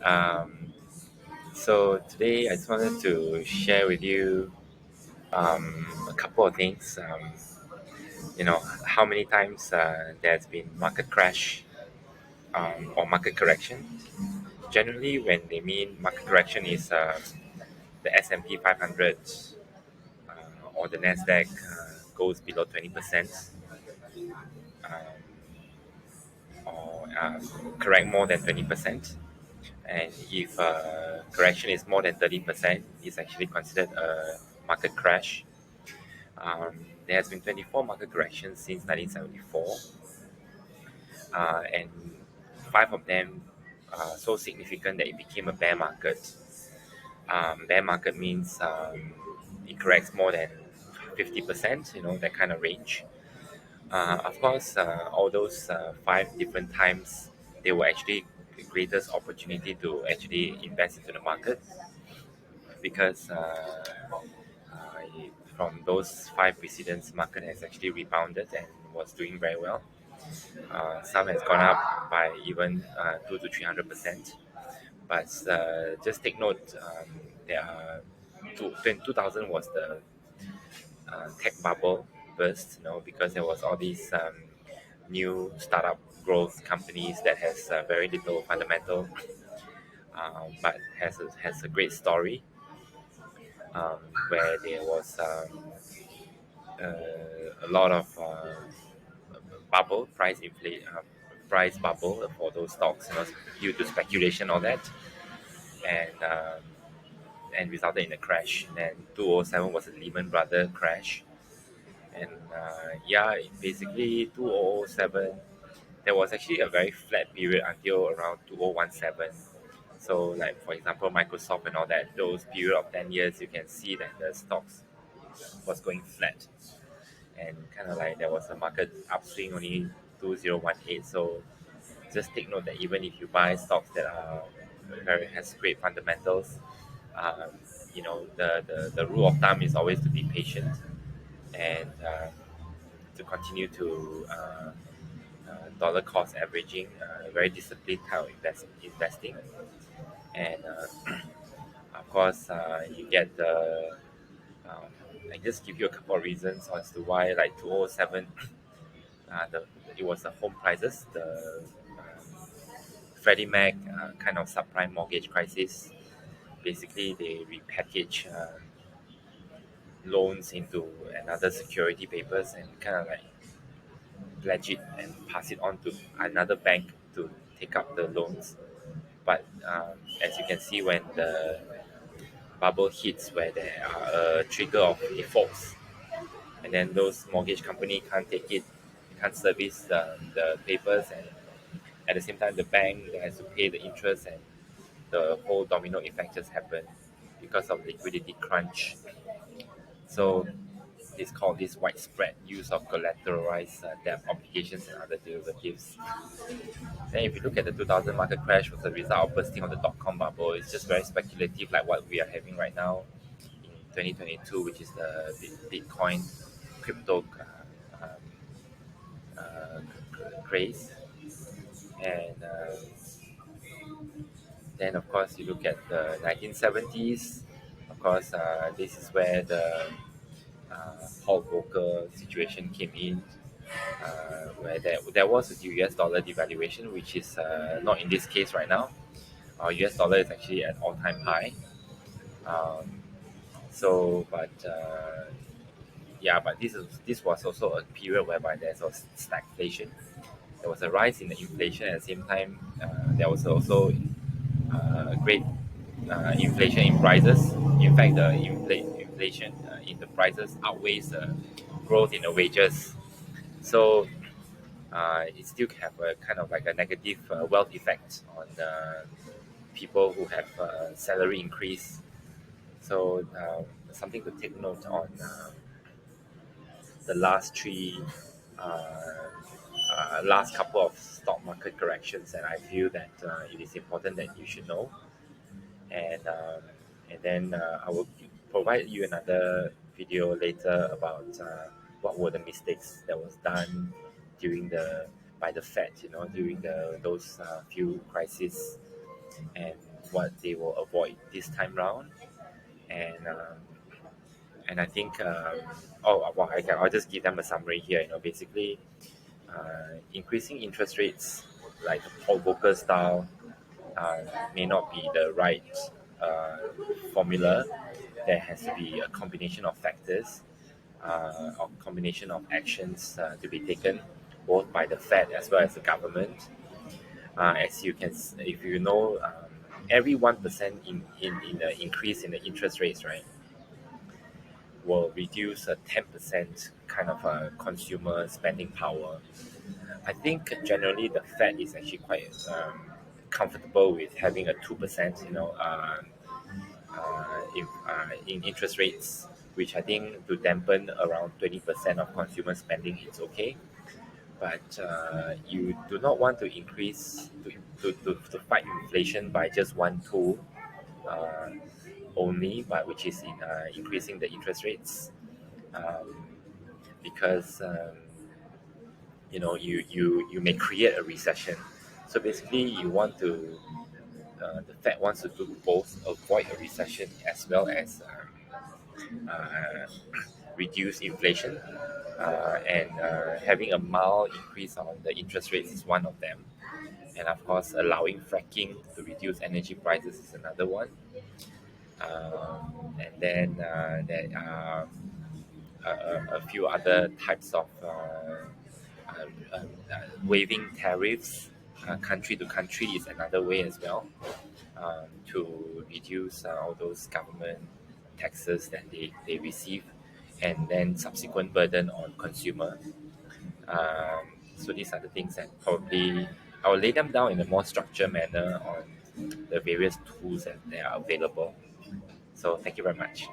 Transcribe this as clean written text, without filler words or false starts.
Um, so today I just wanted to share with you a couple of things. How many times there's been market crash or market correction. Generally, when they mean market correction is the S&P 500 or the Nasdaq goes below 20%, um, or correct more than 20%. And if correction is more than 30%, it's actually considered a market crash. There has been 24 market corrections since 1974, and five of them are so significant that it became a bear market. Bear market means it corrects more than 50%, that kind of range. Of course, all those five different times, they were actually the greatest opportunity to actually invest into the market because from those five precedents, market has actually rebounded and was doing very well. Some has gone up by even 200 to 300%. But just take note, there are 2000 was the tech bubble burst, because there was all these new startup growth companies that has very little fundamental, but has a great story, where there was a lot of bubble price bubble for those stocks, due to speculation, all that, and resulted in a crash. And then 2007 was a Lehman Brothers crash, and yeah, basically 2007 there was actually a very flat period until around 2017. So, like for example, Microsoft and all that, those period of 10 years, you can see that the stocks was going flat, and kind of like there was a market upswing only 2018. So just take note that even if you buy stocks that are very has great fundamentals, um, the rule of thumb is always to be patient and to continue to dollar cost averaging, very disciplined kind of investing, and of course you get the. Um, I just give you a couple of reasons as to why, like 2007, it was the home prices, the Freddie Mac kind of subprime mortgage crisis. Basically, they repackage loans into another security papers and kind of like pledge it and pass it on to another bank to take up the loans. But as you can see, when the bubble hits where there are a trigger of defaults, and then those mortgage company can't take it, can't service the papers, and at the same time the bank has to pay the interest, and the whole domino effect just happened because of liquidity crunch. So it's called this widespread use of collateralized debt obligations and other derivatives. Then if you look at the 2000 market crash was a result of bursting of the dotcom bubble. It's just very speculative, like what we are having right now in 2022, which is the Bitcoin crypto craze. And then, of course, you look at the 1970s. Of course, this is where the Paul Volcker situation came in, where there was a US dollar devaluation, which is not in this case right now. Our US dollar is actually at all-time high. Um, but yeah, but this was also a period whereby there was stagflation. There was a rise in the inflation at the same time. There was also great inflation in prices. In fact, the inflation in the prices outweighs the growth in the wages. So it still have a kind of like a negative wealth effect on people who have salary increase. So something to take note on the last couple of stock market corrections, and I feel that it is important that you should know. And then I will provide you another video later about what were the mistakes that was done during the by the Fed, during those few crises, and what they will avoid this time round. And I think well, I'll just give them a summary here. Basically, increasing interest rates like Paul Volcker style uh, may not be the right uh, formula. There has to be a combination of factors, or combination of actions to be taken, both by the Fed as well as the government. As you can, if you know, every 1% in the increase in the interest rates, right, will reduce a 10% kind of consumer spending power. I think generally the Fed is actually quite comfortable with having a 2%, in interest rates, which I think to dampen around 20% of consumer spending, it's okay. But you do not want to increase to fight inflation by just one tool uh, only, but which is in increasing the interest rates, um, because you may create a recession. So basically, the Fed wants to do both, avoid a recession as well as uh, reduce inflation, and having a mild increase on the interest rates is one of them. And of course, allowing fracking to reduce energy prices is another one. And then there are a few other types of waiving tariffs country to country is another way as well, to reduce all those government taxes that they receive, and then subsequent burden on consumer. So these are the things that probably I will lay them down in a more structured manner on the various tools that are available. So thank you very much.